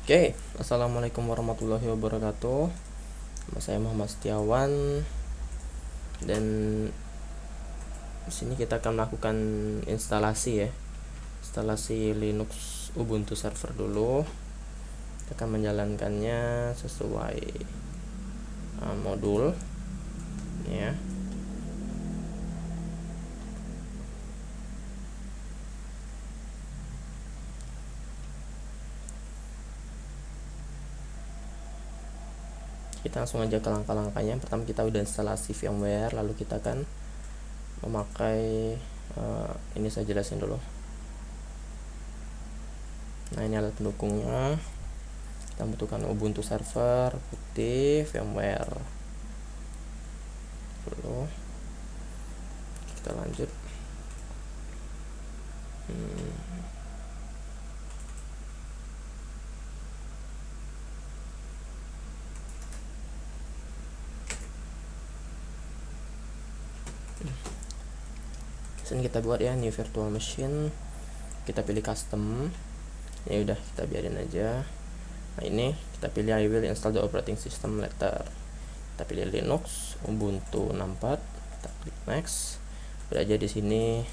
Oke, assalamualaikum warahmatullahi wabarakatuh. Nama saya Muhammad Setiawan dan di sini kita akan melakukan instalasi instalasi Linux Ubuntu server dulu. Kita akan menjalankannya sesuai modul, ya. Kita langsung aja ke langkah-langkahnya. Pertama kita udah instalasi VMware, lalu kita akan memakai ini saya jelasin dulu. Nah, ini alat pendukungnya. Kita membutuhkan Ubuntu server, putih, VMware dulu. Kita lanjut. Sini kita buat ya new virtual machine, kita pilih custom, ya udah kita biarin aja. Nah, ini kita pilih I will install the operating system later, kita pilih Linux Ubuntu 64, kita klik next. Udah aja di sini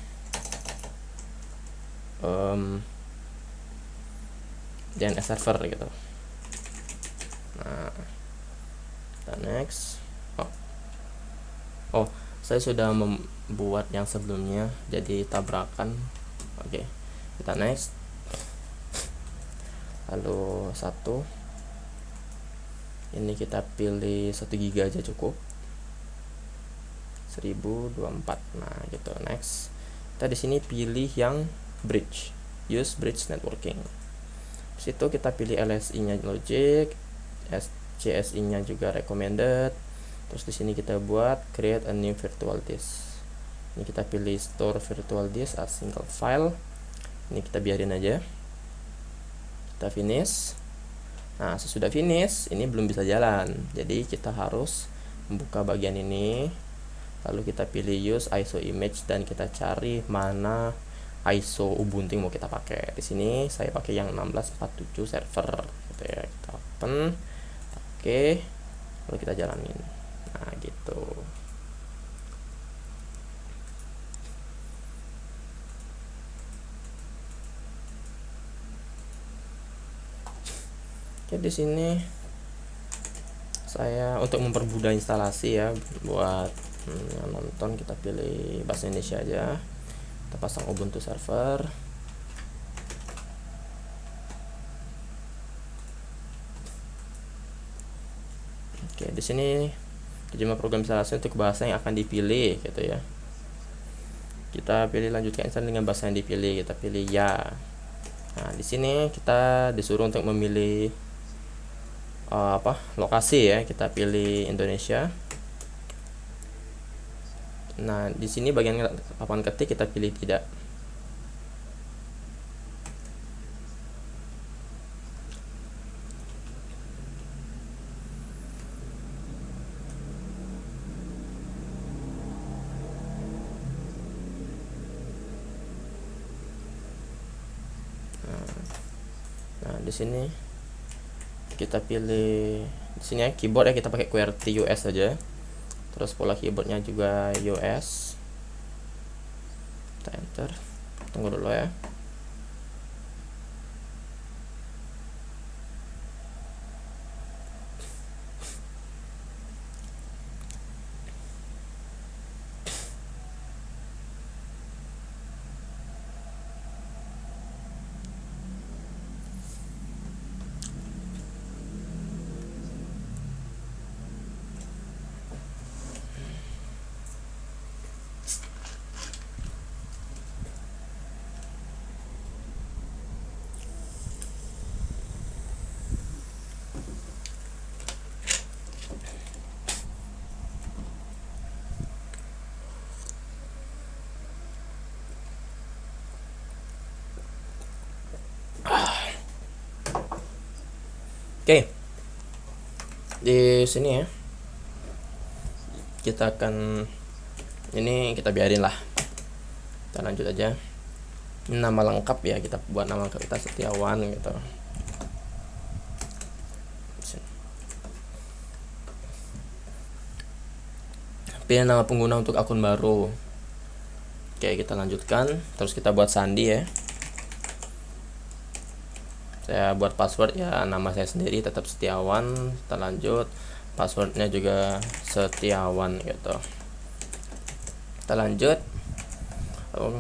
DNS server gitu. Nah, kita next. Oh, saya sudah membuat yang sebelumnya jadi tabrakan. Oke, kita next. Lalu ini kita pilih 1 GB aja cukup, 1024. Nah gitu, next. Kita di sini pilih yang bridge, use bridge networking. Situ kita pilih LSI nya logic, CSI nya juga recommended. Terus di sini kita buat create a new virtual disk. Ini kita pilih store virtual disk as single file. Ini kita biarin aja. Kita finish. Nah, sesudah finish, ini belum bisa jalan. Jadi kita harus membuka bagian ini. Lalu kita pilih use ISO image dan kita cari mana ISO Ubuntu yang mau kita pakai. Di sini saya pakai yang 1647 server gitu ya. Kita open. Oke. Lalu kita jalanin. Nah, gitu. Oke, di sini saya untuk mempermudah instalasi ya, buat yang nonton kita pilih bahasa Indonesia aja. Kita pasang Ubuntu server. Oke, di sini terjemah program instalasi untuk bahasa yang akan dipilih gitu ya. Kita pilih lanjutkan install dengan bahasa yang dipilih, kita pilih ya. Nah, di sini kita disuruh untuk memilih lokasi ya, kita pilih Indonesia. Nah, di sini bagian papan ketik kita pilih tidak. Nah, di sini kita pilih di sini ya keyboard ya, kita pakai QWERTY US saja. Terus pola keyboardnya juga US. Kita enter. Tunggu dulu ya. Oke. Di sini ya. Kita akan ini kita biarin lah. Kita lanjut aja. Ini nama lengkap ya, kita buat nama lengkap kita Setiawan gitu. pilih nama pengguna untuk akun baru. Oke, kita lanjutkan. Terus kita buat sandi ya. Saya buat password ya, nama saya sendiri tetap Setiawan. Kita lanjut, passwordnya juga Setiawan gitu. Kita lanjut,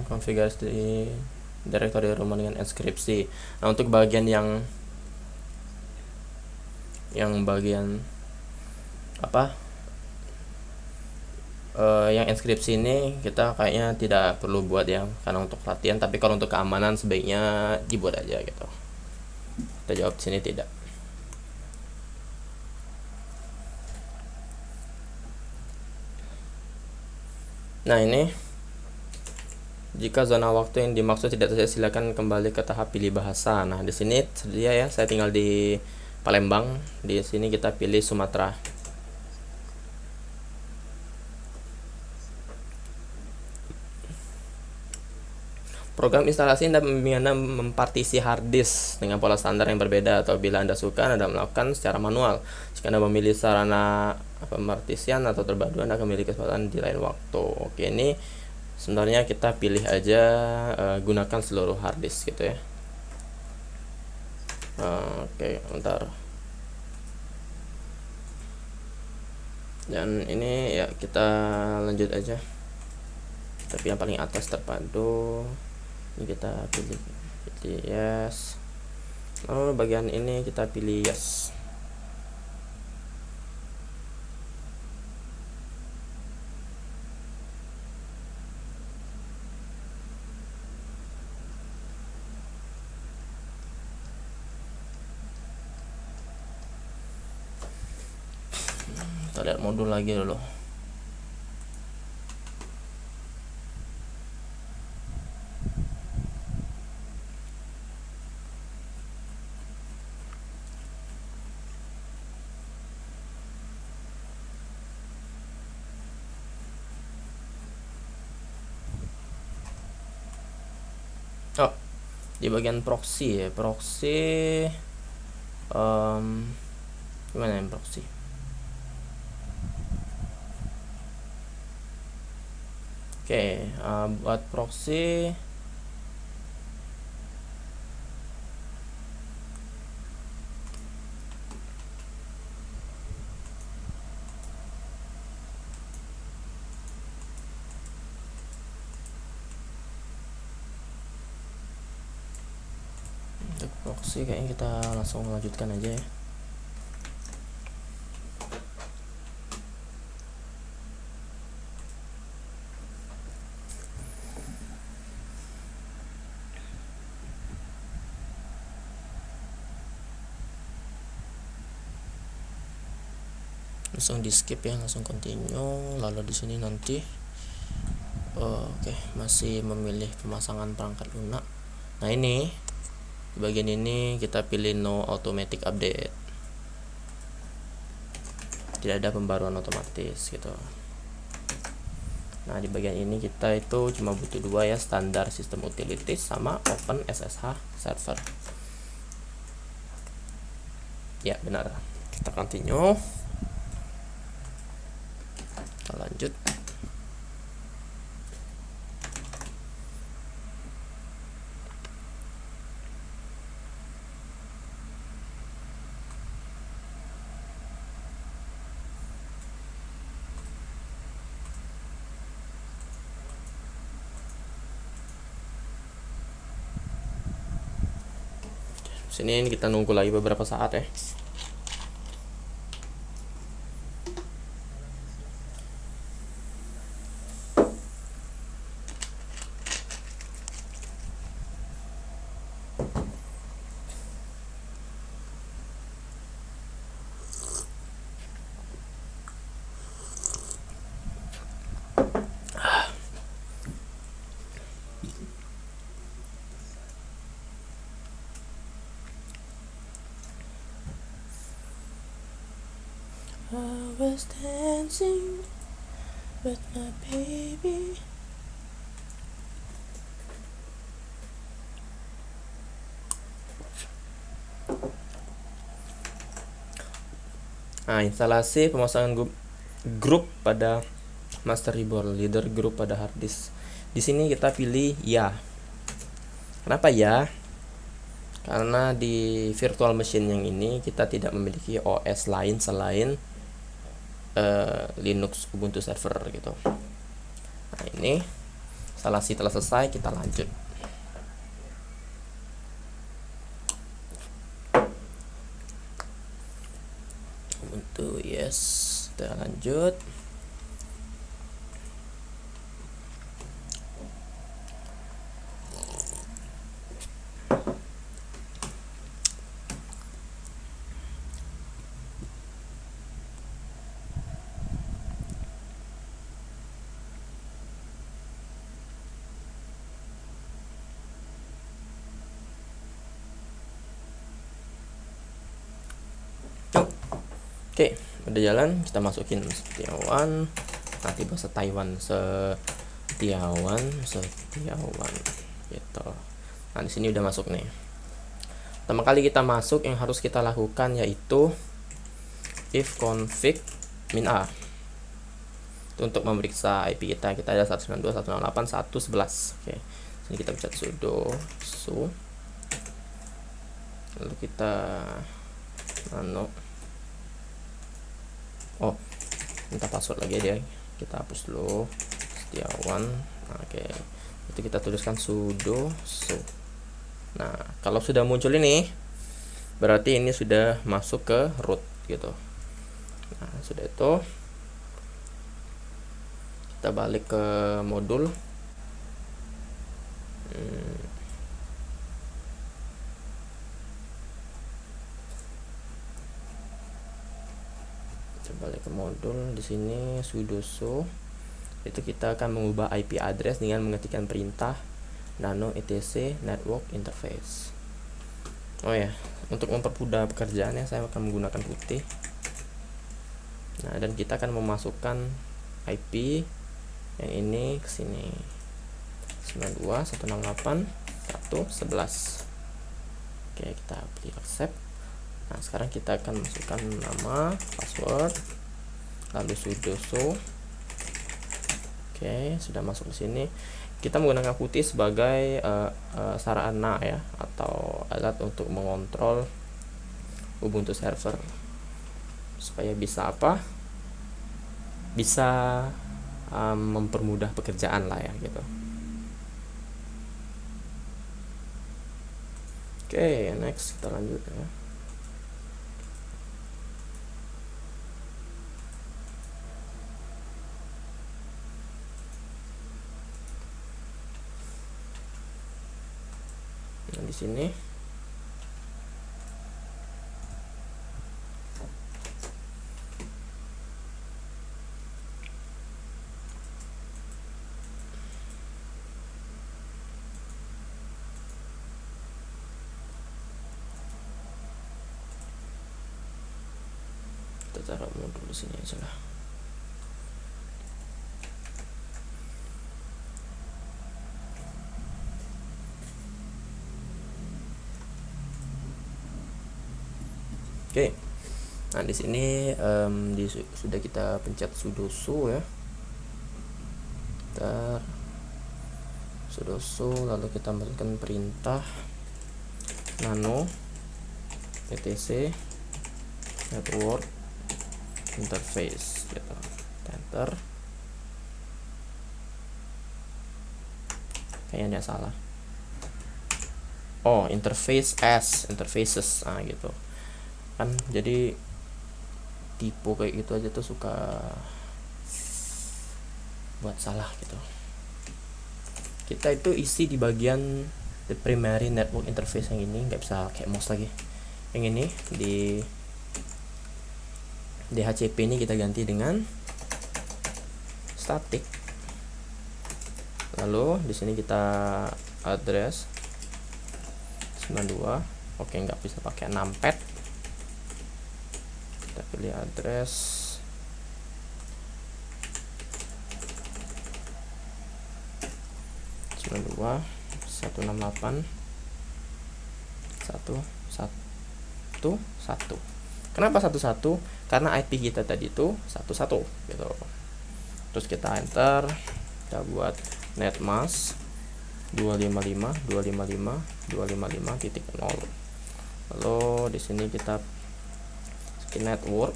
konfigurasi direktori rumah dengan inskripsi. Nah, untuk bagian yang bagian apa, yang inskripsi ini kita kayaknya tidak perlu buat ya, karena untuk latihan. Tapi kalau untuk keamanan sebaiknya dibuat aja gitu. Kita jawab sini tidak. Nah, ini jika zona waktu yang dimaksud tidak tersedia, silakan kembali ke tahap pilih bahasa. Nah, di sini sedia ya, saya tinggal di Palembang. Di sini kita pilih Sumatera. Program instalasi Anda membimbing Anda mempartisi hard disk dengan pola standar yang berbeda, atau bila Anda suka Anda melakukan secara manual. Jika Anda memilih sarana pemartisian atau terpadu, Anda akan memiliki kesempatan di lain waktu. Oke, ini sebenarnya kita pilih aja gunakan seluruh hard disk gitu ya. Oke, bentar. Dan ini ya kita lanjut aja. Tapi yang paling atas terpadu. Ini kita pilih yes. Lalu bagian ini kita pilih yes. Kita lihat modul lagi dulu. Oh, di bagian proxy ya, proxy gimana yang proxy? Oke, buat proxy kayaknya kita langsung melanjutkan aja ya. Langsung di skip ya, langsung continue. Lalu di sini nanti oke, masih memilih pemasangan perangkat lunak. Nah, ini di bagian ini kita pilih no automatic update, tidak ada pembaruan otomatis gitu. Nah, di bagian ini kita itu cuma butuh dua ya, standar sistem utilities sama open SSH server. Ya, benar. Kita continue. Kita lanjut. Sini kita nunggu lagi beberapa saat ya. I was dancing with my baby. Nah, instalasi pemasangan grup pada master leader group pada hard disk. Di sini kita pilih ya. Kenapa ya? Karena di virtual machine yang ini kita tidak memiliki OS lain selain Linux Ubuntu server gitu. Nah, ini instalasi telah selesai, kita lanjut. Ubuntu yes, kita lanjut. Oke, udah jalan, kita masukin Setiawan. Nanti bahasa Taiwan, Setiawan gitu. Nah, di sini udah masuk nih. Pertama kali kita masuk, yang harus kita lakukan yaitu if config -a. Itu untuk memeriksa IP kita. Kita ada 192.168.111. Oke. Sini kita pencet sudo su. Lalu kita minta password lagi dia, kita hapus dulu Setiawan. Oke, itu kita tuliskan sudo su. Nah, kalau sudah muncul ini berarti ini sudah masuk ke root gitu. Nah, sudah itu kita balik ke modul. Balik ke modul. Di sini sudo su itu kita akan mengubah IP address dengan mengetikkan perintah nano etc network interface. Oh ya, untuk mempermudah pekerjaannya saya akan menggunakan putih. Nah, dan kita akan memasukkan IP yang ini ke sini 92.168.111. Oke, kita pilih accept. Nah, sekarang kita akan masukkan nama, password, lalu sudo su. Oke, sudah masuk ke sini. Kita menggunakan putih sebagai sarana ya, atau alat untuk mengontrol Ubuntu server supaya bisa bisa mempermudah pekerjaan lah ya gitu. Oke, next kita lanjut ya. Nah, di sini kita taruh modul di sini aja lah. Oke, nah di sini sudah kita pencet sudo su ya. Sudo su, lalu kita masukkan perintah nano etc network interface gitu. Enter. Kayaknya salah. Oh, interfaces gitu kan. Jadi tipe kayak gitu aja tuh suka buat salah gitu. Kita itu isi di bagian the primary network interface yang ini, nggak bisa kayak mouse lagi. Yang ini di DHCP ini kita ganti dengan static. Lalu di sini kita address 92. Oke, nggak bisa pakai numpad. Kita pilih address 92.168.111. Kenapa 11? Karena IP kita tadi itu 11 gitu. terus kita enter, kita buat netmask 255.255.255.0. lalu di sini kita masukin network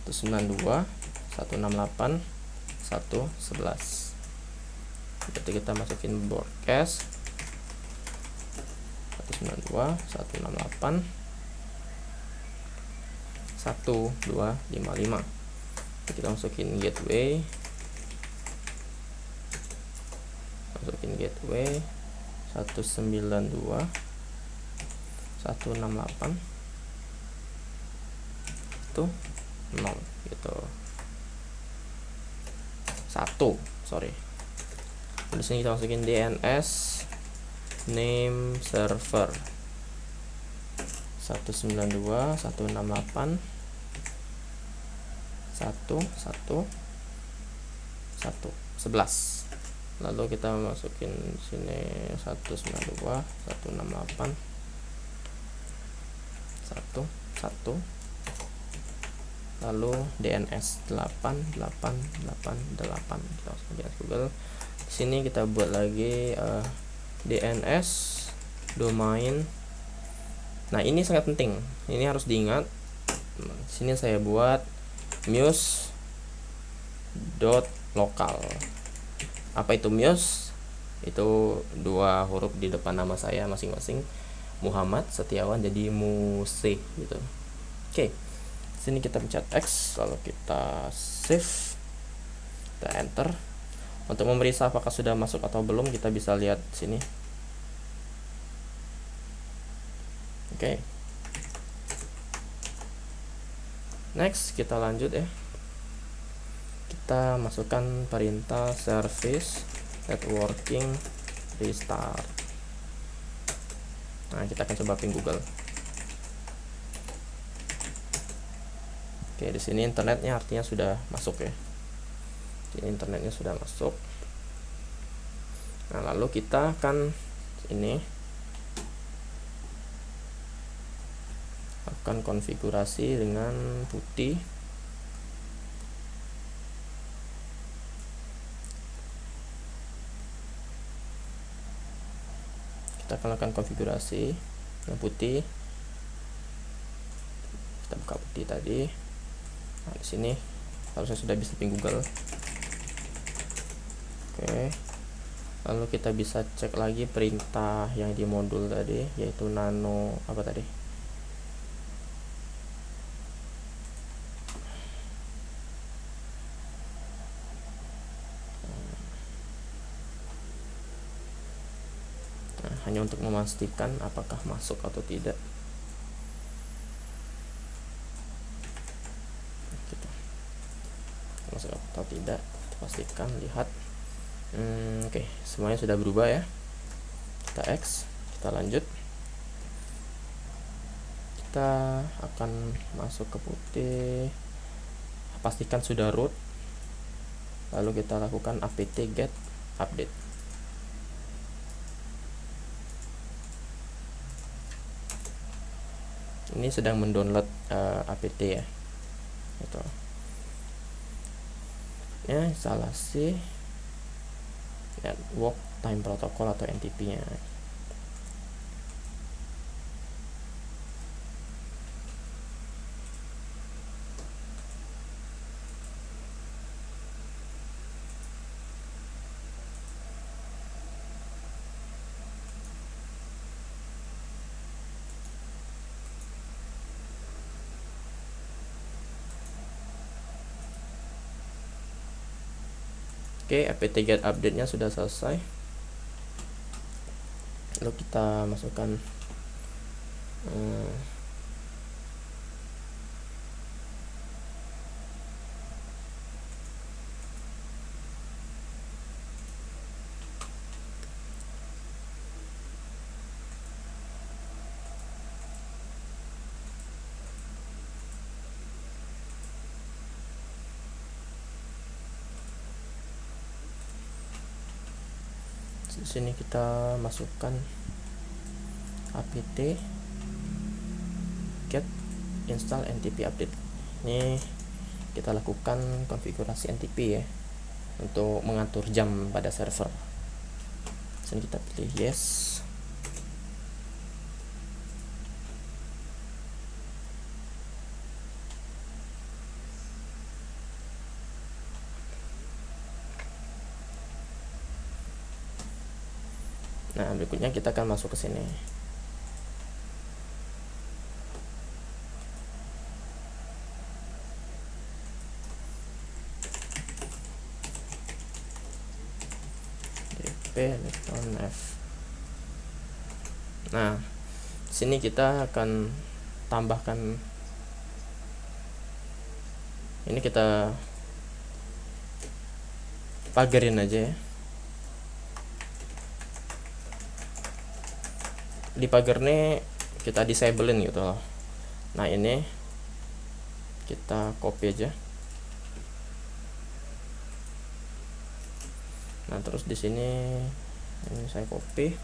192.168.111. berarti kita masukin broadcast 192.168.1255. kita masukin gateway 192.168.0 gitu. Di sini kita masukin DNS name server 192.168.111. lalu kita masukin sini 192.168.111, lalu DNS 8888. kita masukin DNS Google. Di sini kita buat lagi DNS domain. Nah, ini sangat penting, ini harus diingat. Di sini saya buat muse.local. Apa itu muse? Itu 2 huruf di depan nama saya masing-masing, Muhammad Setiawan, jadi muse gitu. Oke. Sini kita pencet X, lalu kita save, kita enter. Untuk memeriksa apakah sudah masuk atau belum, kita bisa lihat sini. Oke. Next, kita lanjut ya. Kita masukkan perintah service networking restart. Nah, kita akan coba ping Google. Oke, di sini internetnya artinya sudah masuk ya. Ini internetnya sudah masuk. Nah, lalu kita akan akan konfigurasi dengan putih. Kita akan lakukan konfigurasi yang putih. Kita buka putih tadi. Nah, di sini harusnya sudah bisa ping Google. Oke. Lalu kita bisa cek lagi perintah yang di modul tadi, yaitu nano apa tadi? Nah, hanya untuk memastikan apakah masuk atau tidak. Masuk atau tidak, kita pastikan, lihat. Oke, semuanya sudah berubah ya. Kita X, kita lanjut. Kita akan masuk ke putih, pastikan sudah root, lalu kita lakukan apt get update. Ini sedang mendownload apt ya, itu ya, instalasi network time protocol atau NTP nya. Oke, apt get update nya sudah selesai. Lalu kita masukkan di sini kita masukkan apt get install NTP update. Ini kita lakukan konfigurasi NTP ya, untuk mengatur jam pada server. Sini kita pilih yes. Nah, berikutnya kita akan masuk ke sini. dp f. Nah, sini kita akan tambahkan, ini kita pagerin aja ya. Di pagar ini kita disablein gitu loh. Nah, ini kita copy aja. Nah, terus di sini ini saya copy.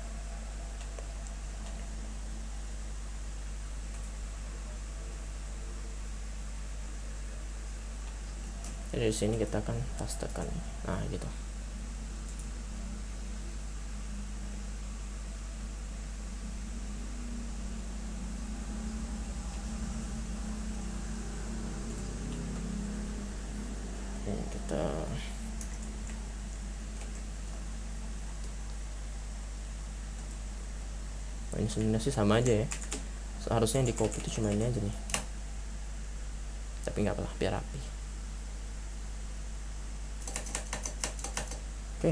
Jadi di sini kita akan pastekan. Nah, gitu. Ini kita ini sebenarnya sih sama aja ya. Seharusnya yang di copy itu cuma ini aja nih. Tapi nggak apa-apa, biar rapi. Oke.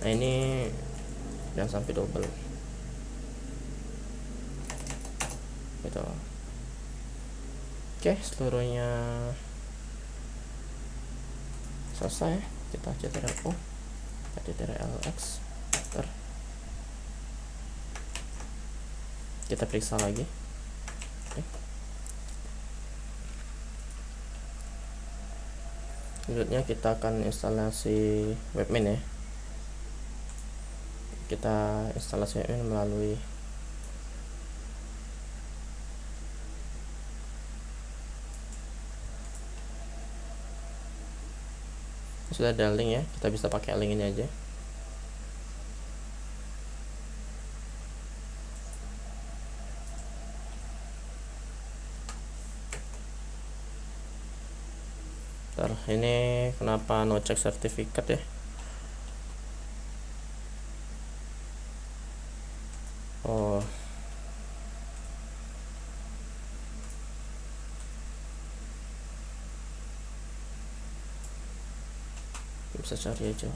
Nah, ini jangan sampai double gitu. Oke, seluruhnya selesai. Kita ctrl-o, ctrl-x, kita periksa lagi. Oke. Selanjutnya kita akan instalasi webmin ya. Kita instalasi webmin melalui sudah ada link ya, kita bisa pakai link ini aja. Ntar, ini kenapa no check certificate ya? Oh, bisa cari aja.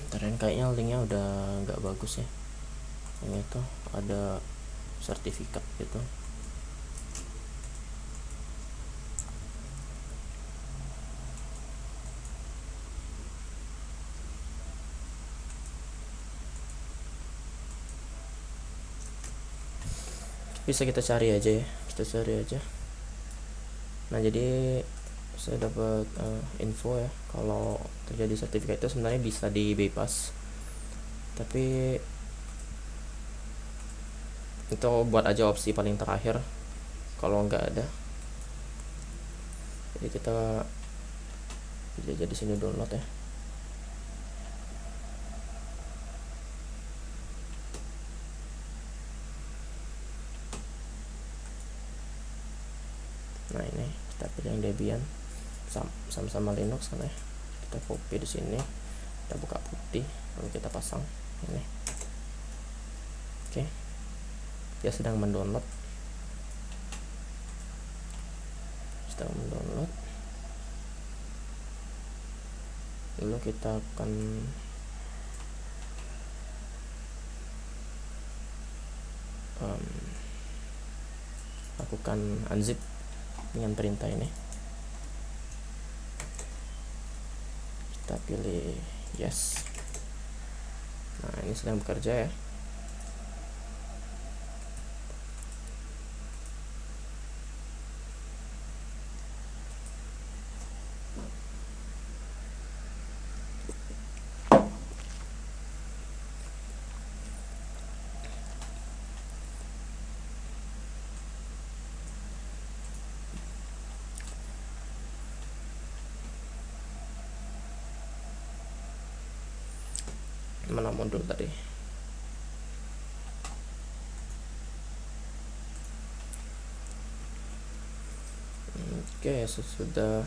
Ternyata kayaknya linknya udah nggak bagus ya. Yang itu ada sertifikat gitu. Bisa kita cari aja ya, kita cari aja. Nah, jadi saya dapat info ya, kalau terjadi sertifikat itu sebenarnya bisa di bypass, tapi itu buat aja opsi paling terakhir kalau nggak ada. Jadi kita jadi sini download ya. Nah ini kita pilih yang Debian, sama-sama Linux kan ya. Kita copy di sini, kita buka putih, lalu kita pasang ini. Oke, dia sedang mendownload. Lalu kita akan lakukan unzip dengan perintah ini. Kita pilih yes. Nah ini sedang bekerja ya. Mana modul tadi? Oke, sesudah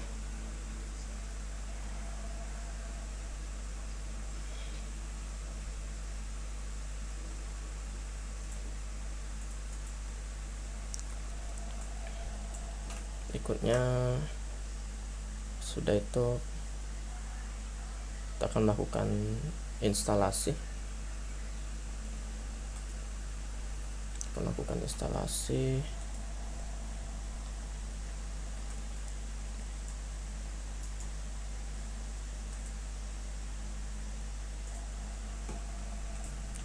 berikutnya sudah itu kita akan melakukan instalasi.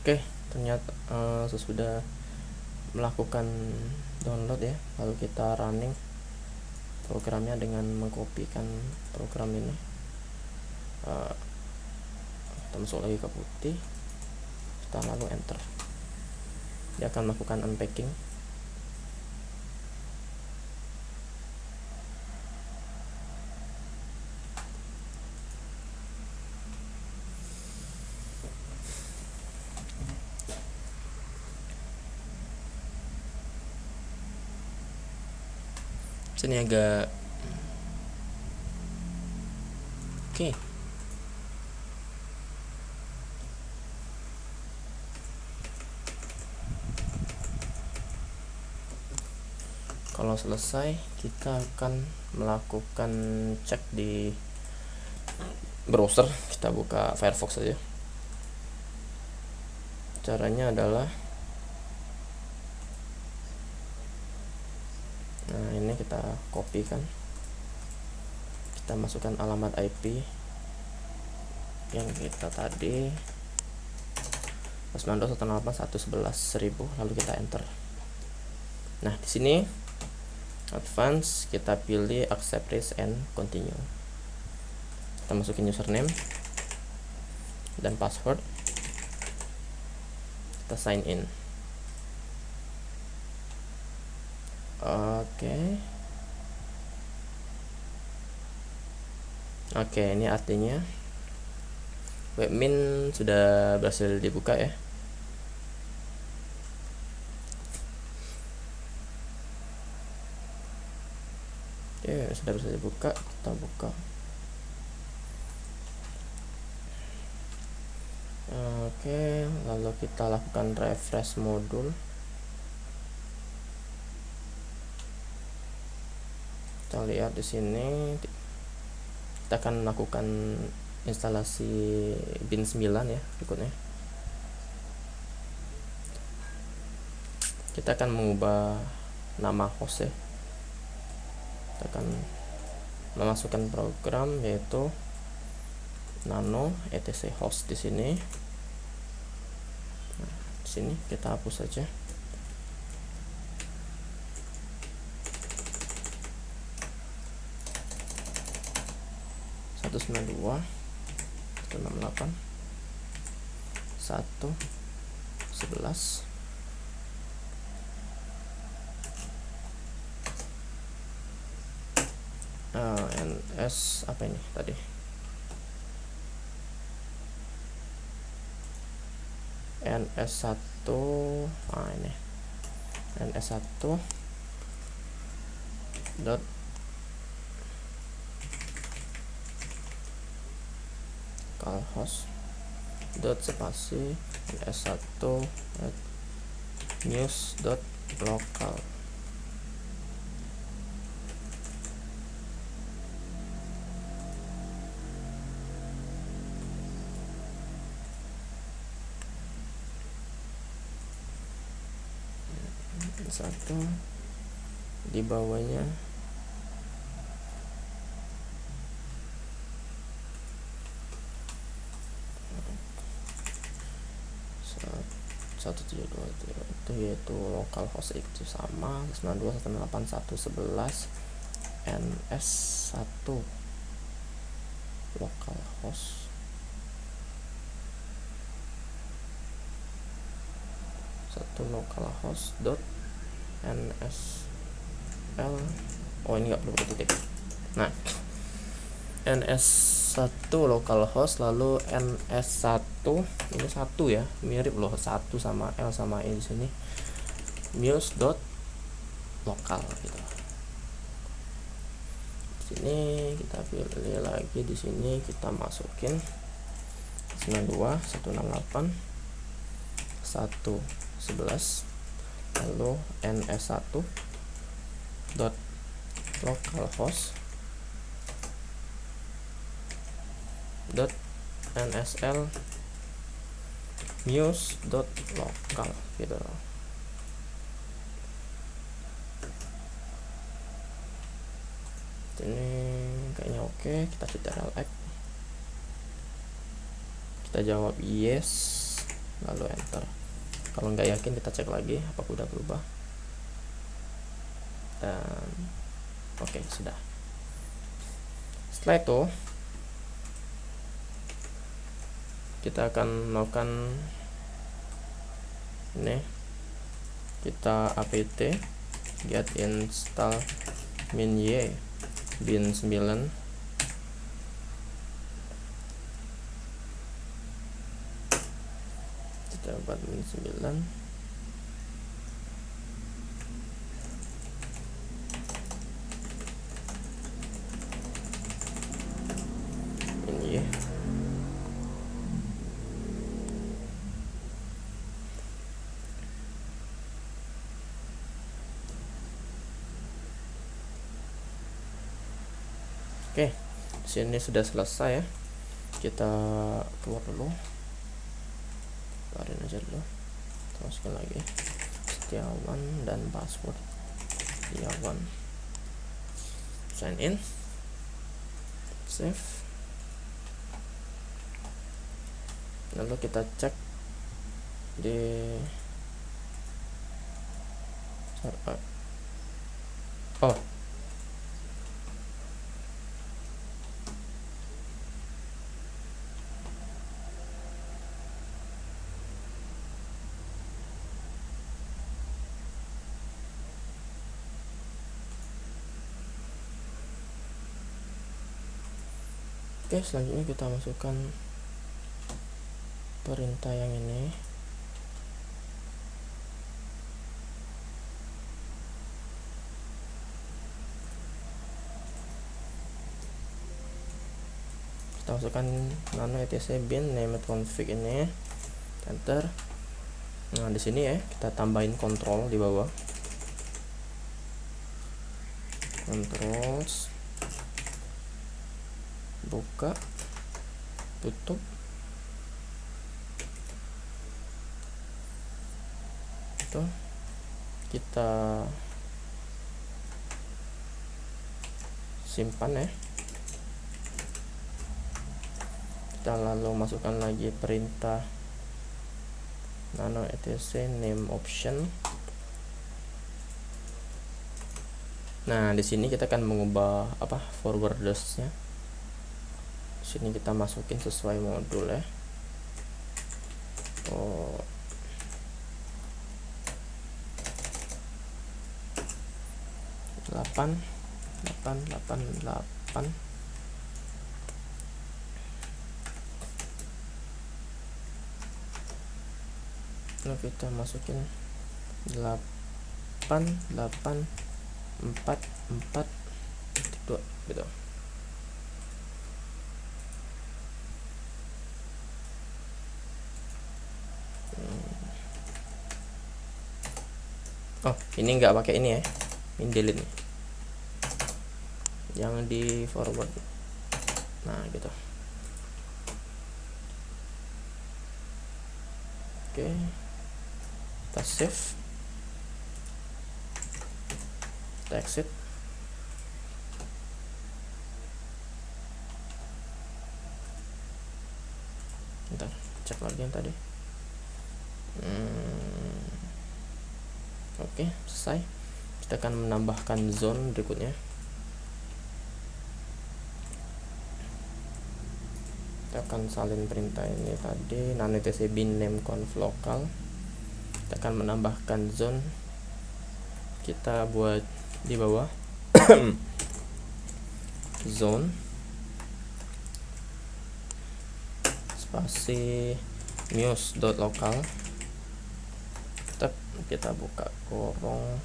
Oke, ternyata sesudah melakukan download ya, lalu kita running programnya dengan mengkopikan program ini. Kita masuk lagi ke putih, kita lalu enter. Dia akan melakukan unpacking. Sini agak oke. Kalau selesai, kita akan melakukan cek di browser. Kita buka Firefox saja. Caranya adalah, nah ini kita kopikan, kita masukkan alamat IP yang kita tadi 92.168.111.1000, lalu kita enter. Nah di sini advance, kita pilih accept risk and continue. Kita masukin username dan password, kita sign in. Oke, ini artinya webmin sudah berhasil dibuka ya. Oke, sudah bisa dibuka. Kita buka. Oke, lalu kita lakukan refresh modul. Kita lihat di sini, kita akan melakukan instalasi bin 9 ya berikutnya. Kita akan mengubah nama host ya. Kita akan memasukkan program yaitu nano etc host di sini. Nah, di sini kita hapus saja. Satu 192.168.1.11. NS apa ini tadi? NS1. Nah ini NS1 dot localhost dot spasi ns1 at news dot local. Satu di bawahnya itu yaitu localhost itu sama 92.168.111 ns1 localhost localhost dot nsl. Oh, ini nggak perlu titik. Nah, ns1 localhost, lalu ns1 ini satu ya, mirip loh, satu sama l sama e di sini, news dot local gitu. Di sini kita pilih lagi, di sini kita masukin 92.168.111 lalu ns1 dot localhost dot nsl news dot local gitu. Ini kayaknya oke, kita Ctrl X, kita jawab yes lalu enter. Kalau nggak yakin kita cek lagi apakah udah berubah, dan oke, sudah. Setelah itu kita akan melakukan ini, kita apt get install min-y bin 9 kita buat min 9 min-y. Oke, sini sudah selesai ya. Kita keluar dulu, keluarin aja dulu, teruskan lagi Setiawan dan password Setiawan, sign in, save, lalu kita cek di oh oke, selanjutnya kita masukkan perintah yang ini. Kita masukkan nano etc bin name config ini, enter. Nah, di sini ya kita tambahin kontrol di bawah, controls, buka, tutup, itu kita simpan ya. Kita lalu masukkan lagi perintah nano etc name option. Nah, di sini kita akan mengubah forwardersnya. Sini kita masukin sesuai modul ya. 8 lalu kita masukin 8.8.4.2 gitu. Oh, ini nggak pakai ini ya, ini delete nih, yang di forward. Nah gitu. Oke, kita save, kita exit. Bentar, cek lagi yang tadi. Oke, selesai. Kita akan menambahkan zone berikutnya. Kita akan salin perintah ini tadi, non-etc bin name conf local. Kita akan menambahkan zone. Kita buat di bawah zone spasi muse.local. Kita buka kurung,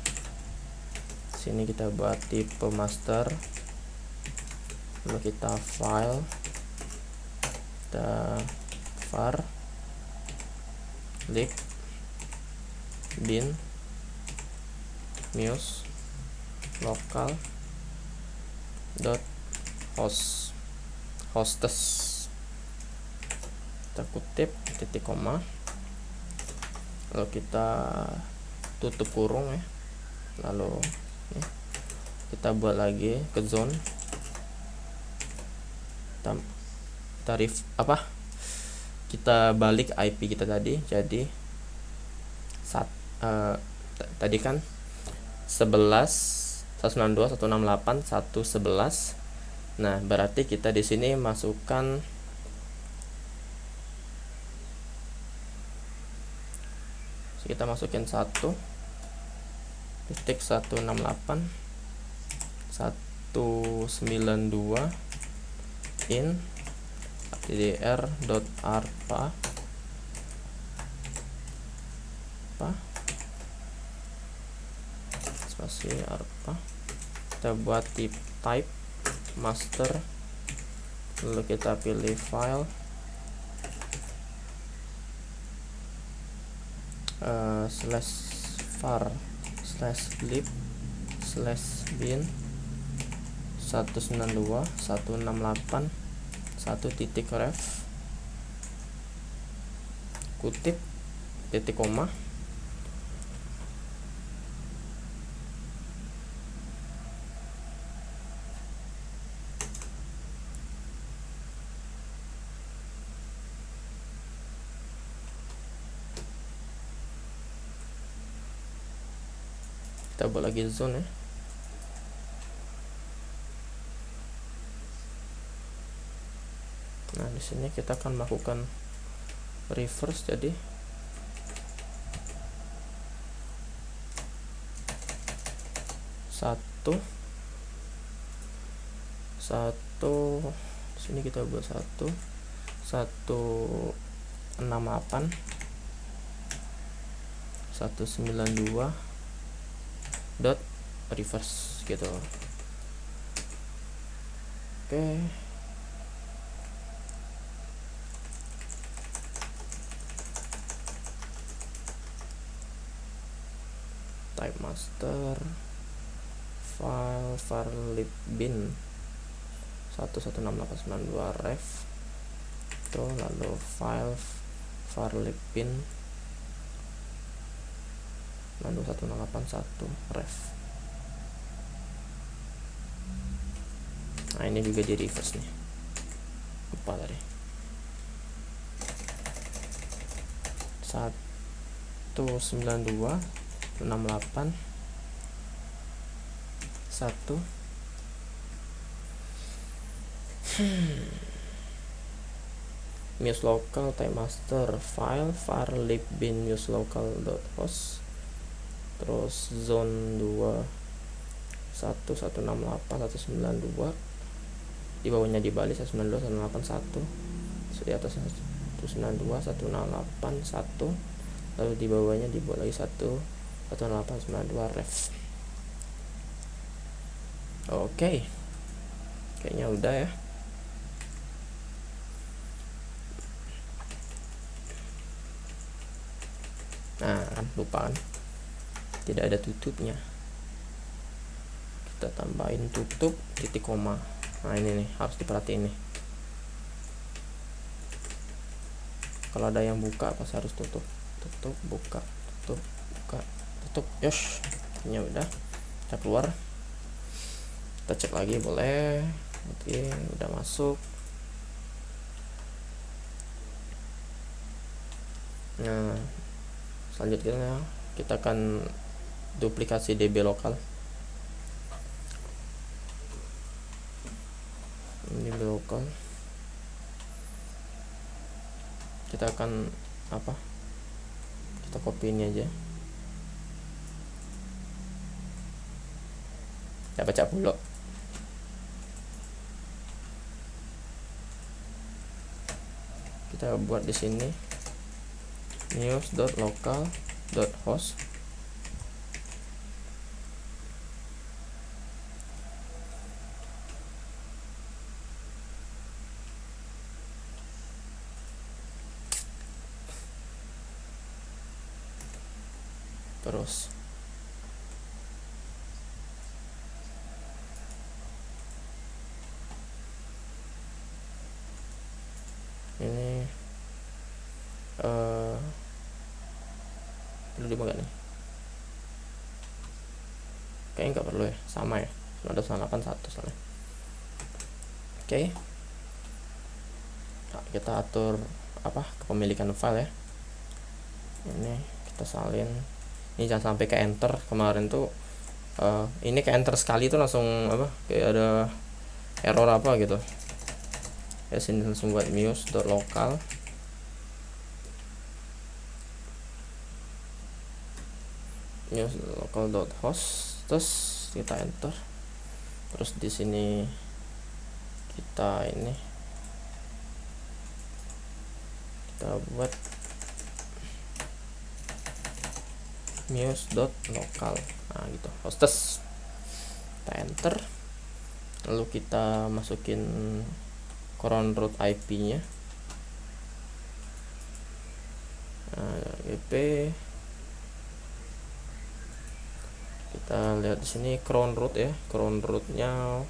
sini kita buat tipe master, lalu kita file, kita var lib bin muse local dot hostess, kita kutip titik koma, lalu kita tutup kurung ya, lalu ya, kita buat lagi ke zone, tarif apa, kita balik IP kita tadi, jadi tadi kan 11.192.168.111. Nah berarti kita di sini masukkan kita masukin 1.168.192 in ddr.arpa spasi arpa, kita buat type master, lalu kita pilih file, /var /lib /bin 192.168.1.ref kutip titik koma, kita buat lagi zone ya. Nah di sini kita akan melakukan reverse, jadi satu sini kita buat 1.168.192 dot reverse gitu. Oke, type master file var lib bin 1.168.92 ref itu, lalu file var lib bin 1.168.1 ref. Nah ini juga di reverse nih, lupa tadi. 192.68.1 muse local type master file var lib bin muse local host, terus zone 2 1.168.192, di bawahnya dibalik 192.168.1, di atasnya 192.168.1, lalu di bawahnya dibuat lagi 1.168.92 ref. Oke, kayaknya udah ya. Nah lupa kan, tidak ada tutupnya. Kita tambahin tutup titik koma. Nah ini nih harus diperhatiin nih, kalau ada yang buka pas harus tutup, tutup buka, tutup buka, tutup. Yosh, ini udah, kita keluar, kita cek lagi boleh. Oke, udah masuk. Nah selanjutnya kita akan duplikasi DB lokal. DB lokal kita akan apa, kita copy ini aja, ya baca dulu. Kita buat di sini news.local.host. Terus ini perlu dibuka nih, kayaknya nggak perlu ya, sama ya, 981 soalnya. Oke. Nah, kita atur apa, kepemilikan file ya. Ini kita salin, ini jangan sampai ke enter. Kemarin tuh ini ke enter sekali tuh langsung apa, kayak ada error apa gitu ya. Sini langsung buat news.local, news.local.host, terus kita enter. Terus di sini kita ini kita buat news.local. Nah gitu, hostess, kita enter. Lalu kita masukin cron root IP nya, IP. Kita lihat di sini cron root ya, cron rootnya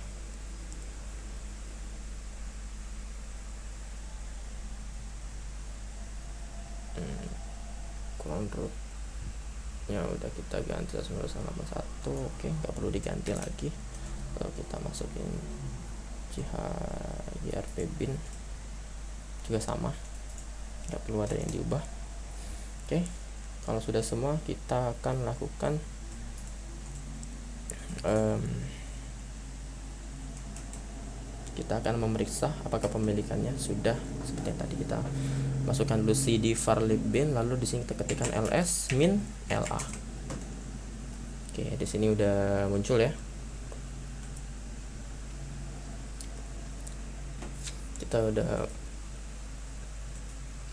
cron root ya udah kita ganti 981. Oke, nggak perlu diganti lagi. Lalu kita masukin grp bin juga sama, nggak perlu ada yang diubah. Oke, kalau sudah semua kita akan lakukan kita akan memeriksa apakah pemilikannya sudah seperti yang tadi. Kita masukkan dulu cd var lib bin, lalu di sini kita ketikkan ls min la. Oke, di sini udah muncul ya. Kita udah,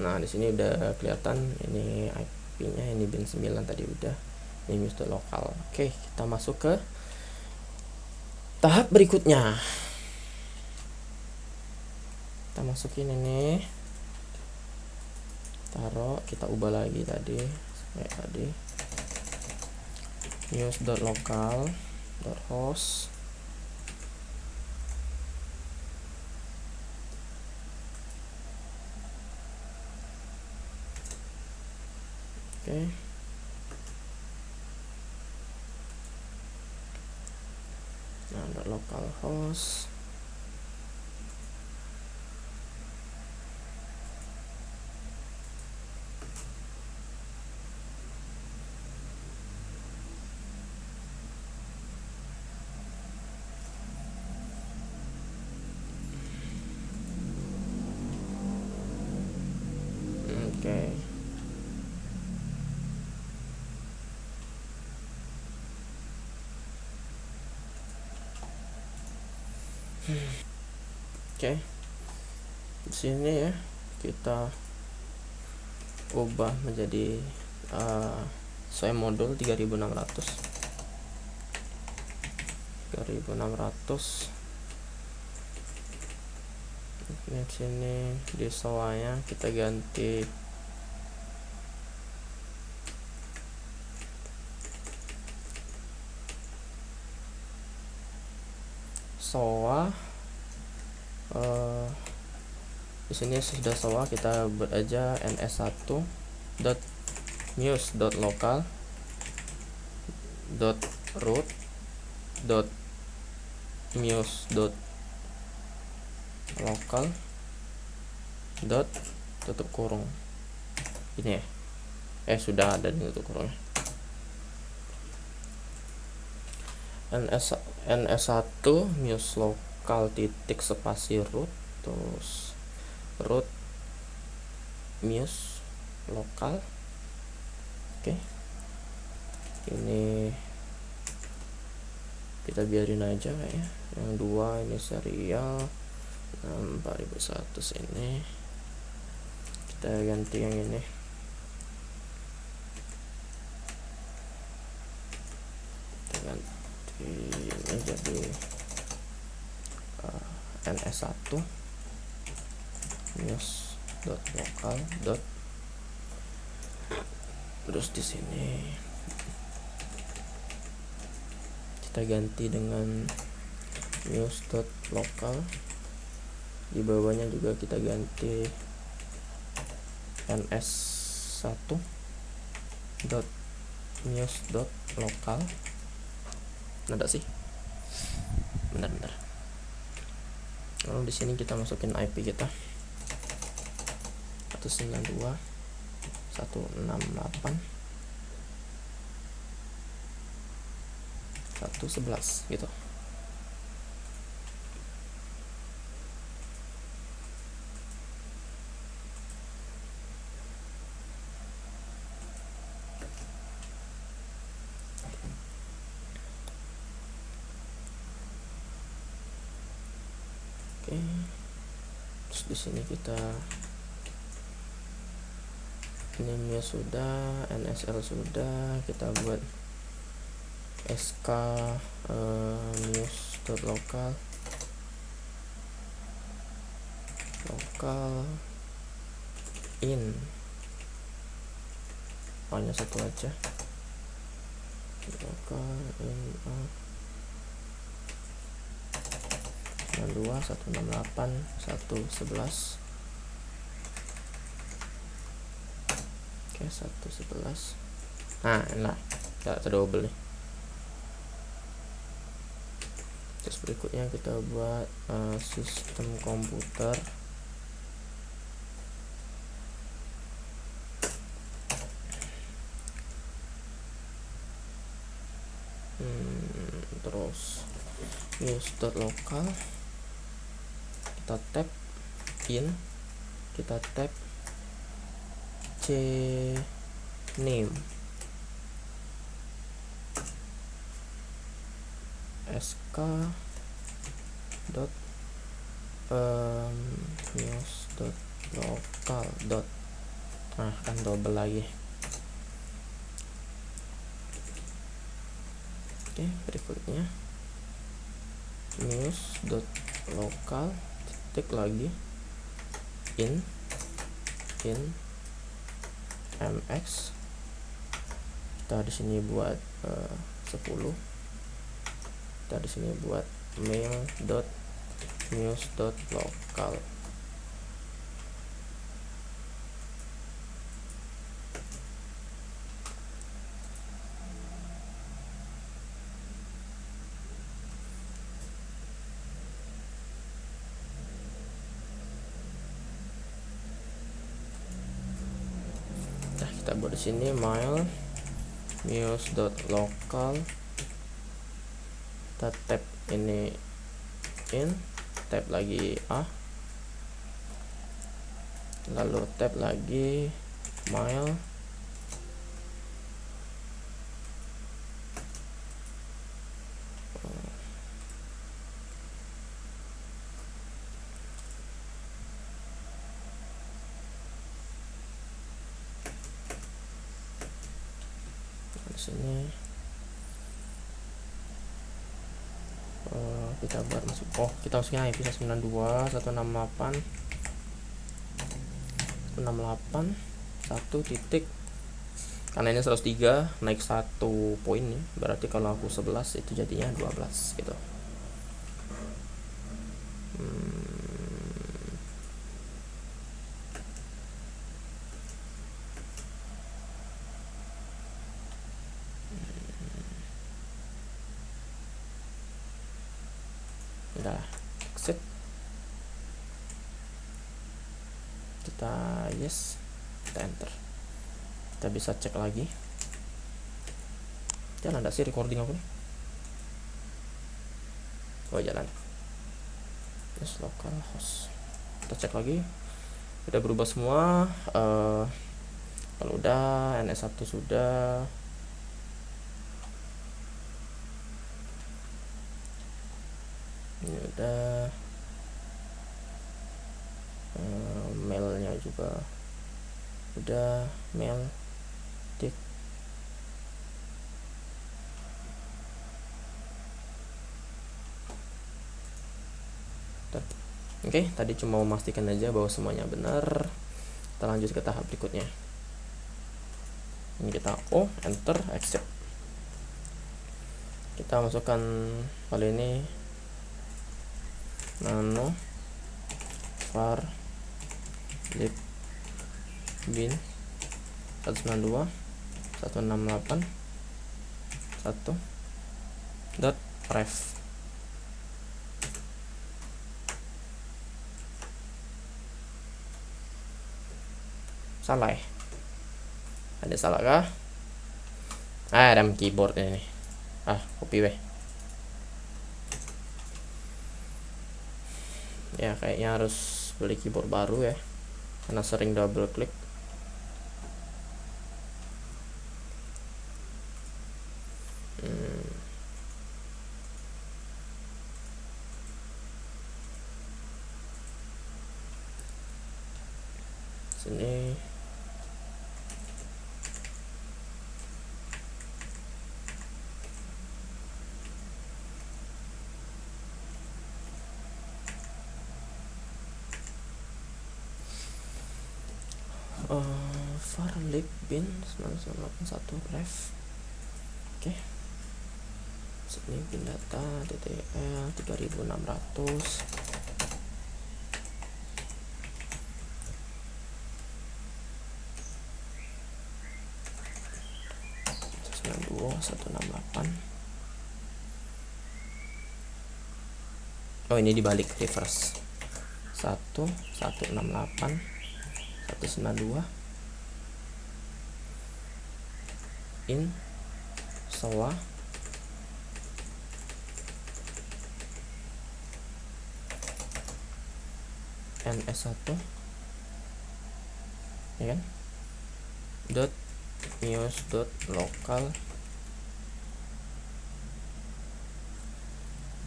nah di sini udah kelihatan ini IP-nya, ini bin 9 tadi udah, ini news.local. Oke, kita masuk ke tahap berikutnya. Kita masukin ini, taruh, kita ubah lagi tadi kayak tadi, news.local.host. Oke, nah .localhost. Oke. Oke, di sini ya kita ubah menjadi sesuai modul 3600. Ini sini di soalnya kita ganti SOA. Di sini sudah SOA, kita buat aja ns1.news.local.muse.local dot tutup kurung ini ya. Sudah ada di tutup kurungnya. ns1 muse local titik spasi root, terus root muse lokal. Oke, ini kita biarin aja kayaknya. Yang dua ini serial 4001 ini kita ganti yang ini. Kita ganti ini jadi ns1 news.local. Terus di sini kita ganti dengan news.local. Di bawahnya juga kita ganti ns1.news.local. Ada sih, bentar. Lalu di sini kita masukin IP kita 192.168.111 gitu. Oke. Terus di sini kita name-nya sudah, NSL sudah, kita buat sk news.local in, hanya satu aja, local in 168.111. Oke, 111. Nah, enak, kita double nih. Terus berikutnya kita buat sistem komputer. Terus news.local, kita tab in, kita tab name sk dot news.local dot, nah kan double lagi. Oke, berikutnya news.local titik lagi in mx, kita di sini buat 10, kita di sini buat mail.news.local. Kita buat di sini mail news.local, kita tab ini in, tab lagi a, lalu tab lagi mail, sini kita buat masuk, kita masukin IP 192.168.168 titik, karena ini 103 naik 1 poin ya, berarti kalau aku 11 itu jadinya 12 gitu. udah exit, kita yes, kita enter. Kita bisa cek lagi, jalan enggak sih recording aku nih? Oh jalan. Yes, localhost. Kita cek lagi, udah berubah semua. Kalau udah, NS1 sudah, ini udah, mailnya juga udah, mail tik. Oke, tadi cuma memastikan aja bahwa semuanya benar. Kita lanjut ke tahap berikutnya. Ini kita enter, accept. Kita masukkan file ini, nano var lib bin 192 168 1.ref. Salah ya? Ada salah kah? Ada keyboard ini. Copy weh. Ya kayaknya harus beli keyboard baru ya, karena sering double klik. Sini var lib bin 981 ref. Oke. Sini bin data ttl 3600. Ini dibalik, reverse 1.168 192 in sewa ns1 ya kan, dot news dot local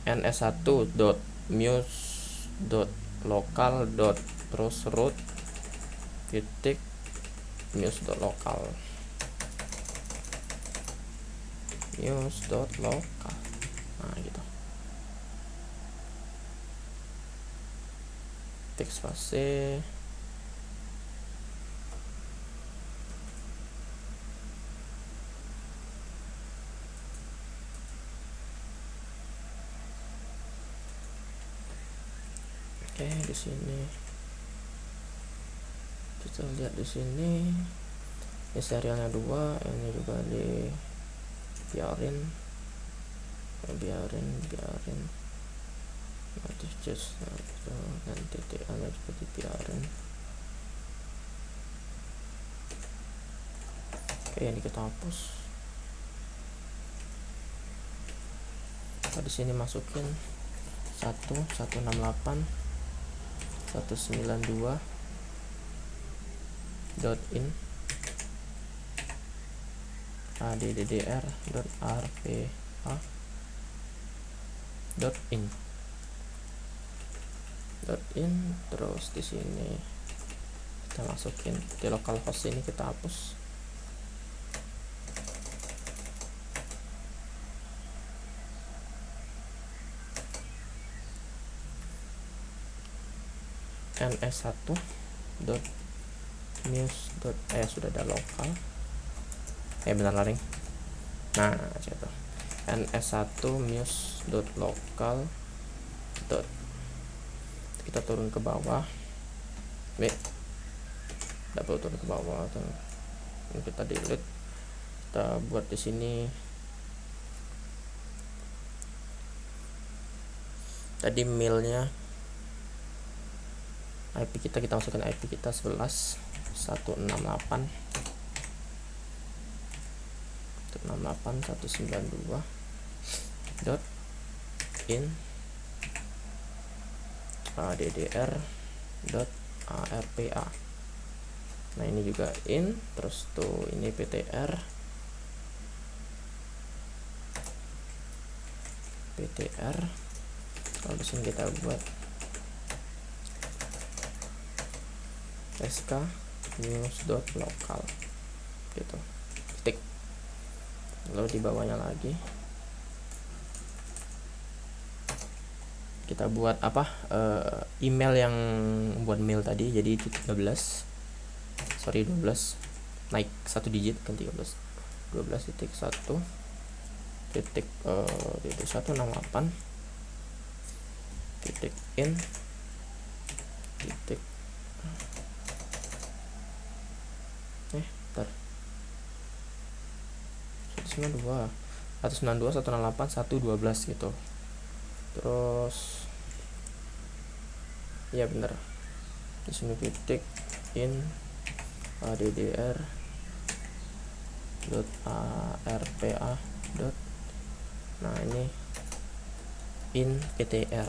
ns1 dot muse dot local dot terus root titik muse dot local muse dot local. Nah gitu, titik spasi. Oke, di sini kita lihat di sini ini serialnya 2, ini juga di biarin nanti just nanti TA nya juga dibiarin. Oke, ini kita hapus. Di sini masukin 1.168 192 .in addr .rph .in terus di sini kita masukin di localhost ini, kita hapus. ns1 dot news dot sudah ada lokal bentar laring. Nah gitu, ns1 news dot lokal dot, kita turun ke bawah, dapat turun ke bawah, ini kita delete, kita buat di sini tadi mailnya IP kita masukkan IP kita 11.168.192.in addr.arpa. Nah ini juga in, terus tuh ini ptr kalau di sini kita buat sk news.local gitu, titik. Lalu di bawahnya lagi kita buat apa, email yang buat mail tadi, jadi 12 naik 1 digit kan 13, 12.1 titik 168 titik in titik 192.168.112 gitu. Terus ya bener, di sini titik in addr.arpa. Nah ini in ptr.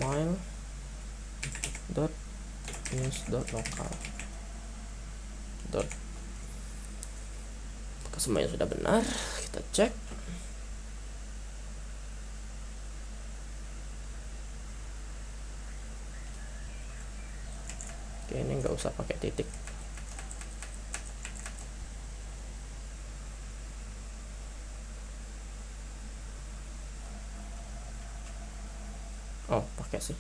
mail dot news dot local dot. Apakah semuanya sudah benar? Kita cek. Oke, ini nggak usah pakai titik. Oh, pakai sih.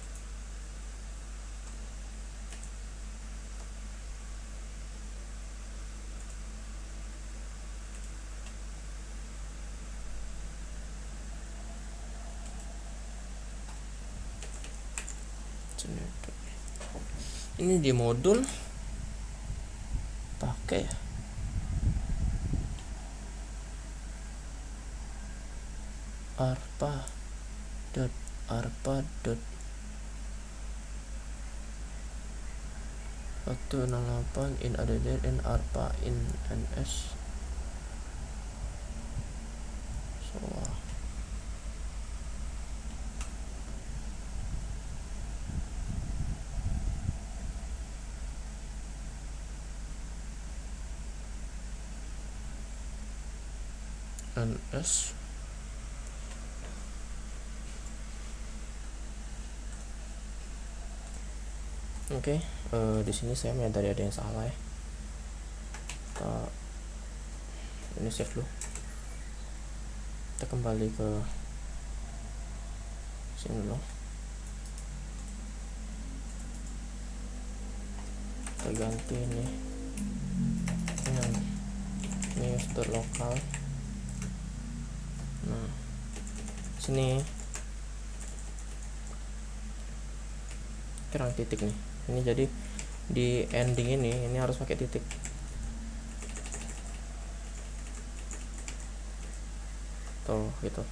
Ini di modul pakai arpa dot 168 in addr in arpa in ns. So ns oke. Di sini saya menyadari ada yang salah ya. Ini save dulu. Kita kembali ke sini dulu. Kita ganti ini dengan news.local. Nah, sini kurang titik nih. Ini jadi di ending ini harus pakai titik. Tuh gitu.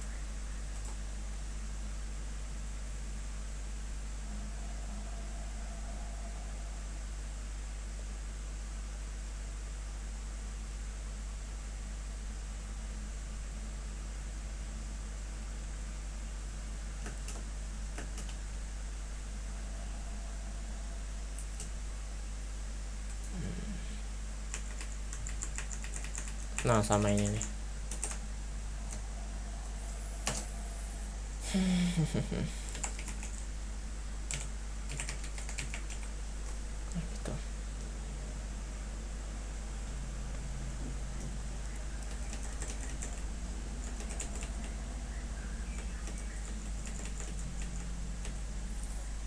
Nah, sama ini nih. Gitu.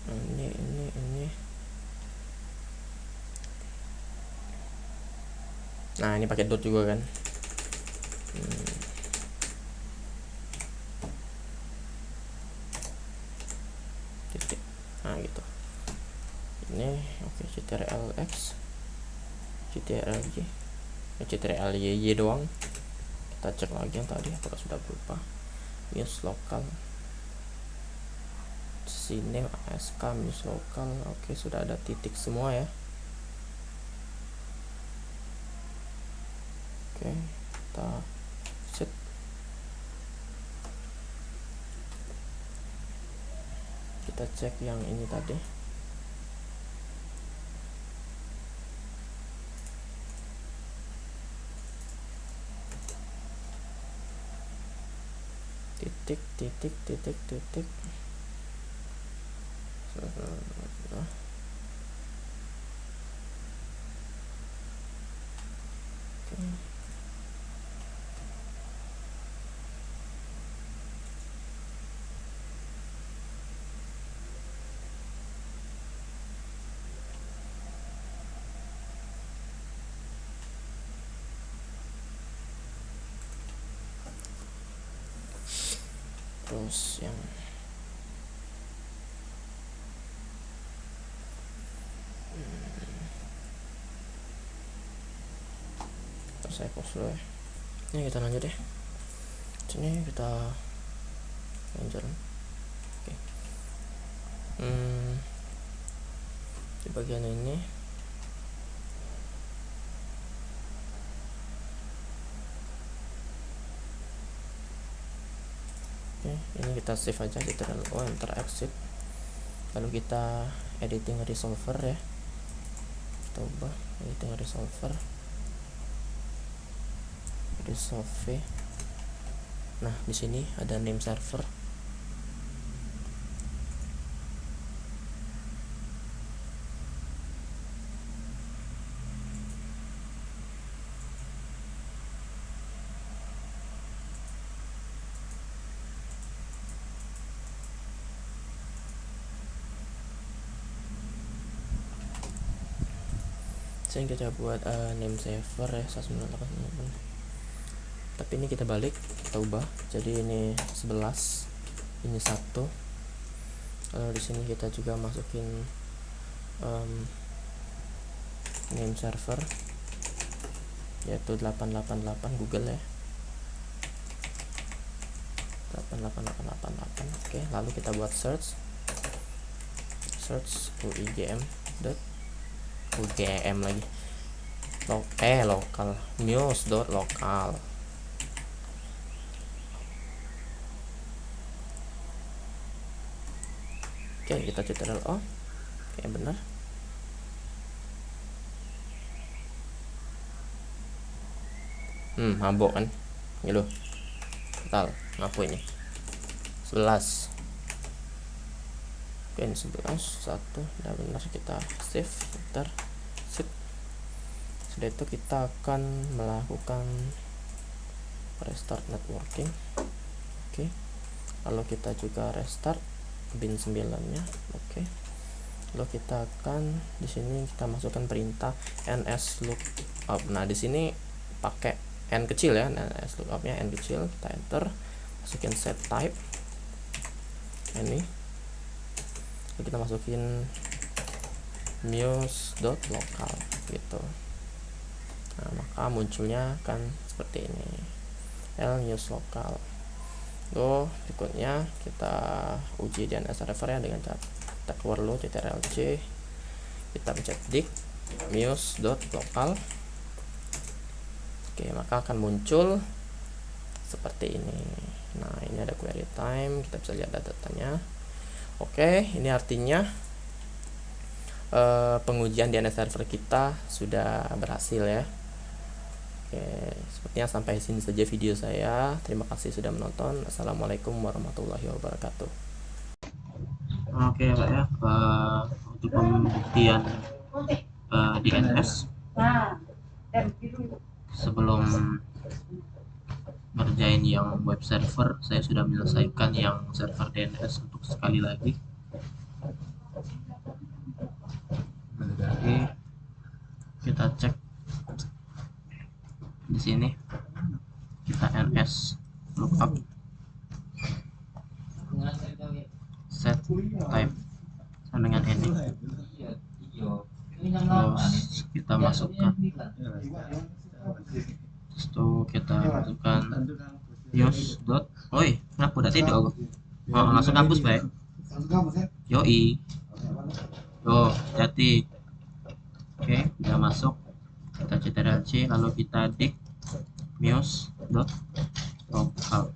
Ini. Nah, ini pakai dot juga kan. Oke, ctrlx, ctrlj, ctrlyy doang. Kita cek lagi yang tadi apakah sudah berubah. Muse lokal, sini ask muse lokal. Oke, sudah ada titik semua ya. Oke, kita set. Kita cek yang ini tadi. Titik titik titik titik. Terus yang terus saya pause dulu ya. Ini kita lanjut ya. Sini kita lanjut. Oke. Di bagian ini ini kita save aja, ctrl enter exit, lalu kita editing resolver ya, kita ubah editing resolver, resolve. Nah, di sini ada name server. Saya kita buat name server ya 198. Tapi ini kita balik, kita ubah jadi ini 11, ini 1. Lalu di sini kita juga masukin name server yaitu 888 Google ya, 88888. Oke, lalu kita buat search UGM lagi lokal muse.local. Oke, kita ctrl O. Oke, benar. Mabok kan gitu. Total ngapu ini 11. Oke, ini 11 1 udah benar, kita save bentar. Sudah itu kita akan melakukan restart networking. Oke, lalu kita juga restart bin 9 nya. Oke, lalu kita akan di sini kita masukkan perintah ns lookup. Nah, di sini pakai n kecil ya, ns lookupnya n kecil. Kita enter, masukin set type ini, lalu kita masukin muse.local gitu. Nah, maka munculnya akan seperti ini, muse local. Lalu berikutnya kita uji DNS server ya dengan cara kita keluar dulu ctrl-c, kita pencet dik muse.local. Oke, maka akan muncul seperti ini. Nah, ini ada query time, kita bisa lihat datanya. Oke, ini artinya pengujian DNS server kita sudah berhasil ya. Oke, sepertinya sampai sini saja video saya. Terima kasih sudah menonton. Assalamualaikum warahmatullahi wabarakatuh. Oke Pak ya, untuk pembuktian DNS sebelum ngerjain yang web server, saya sudah menyelesaikan yang server DNS untuk sekali lagi. Oke, kita cek di sini, kita ns lookup set type sama dengan ini. terus kita masukkan, terus tuh kita masukkan news dot, oi kenapa udah tidur aku? Oh, langsung hapus baik. Yoi, oh jadi oke udah masuk, kita ctrl-c lalu kita dik news dot local.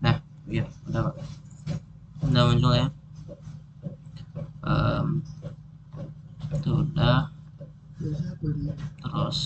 Nah ya udah muncul ya. Itu udah, terus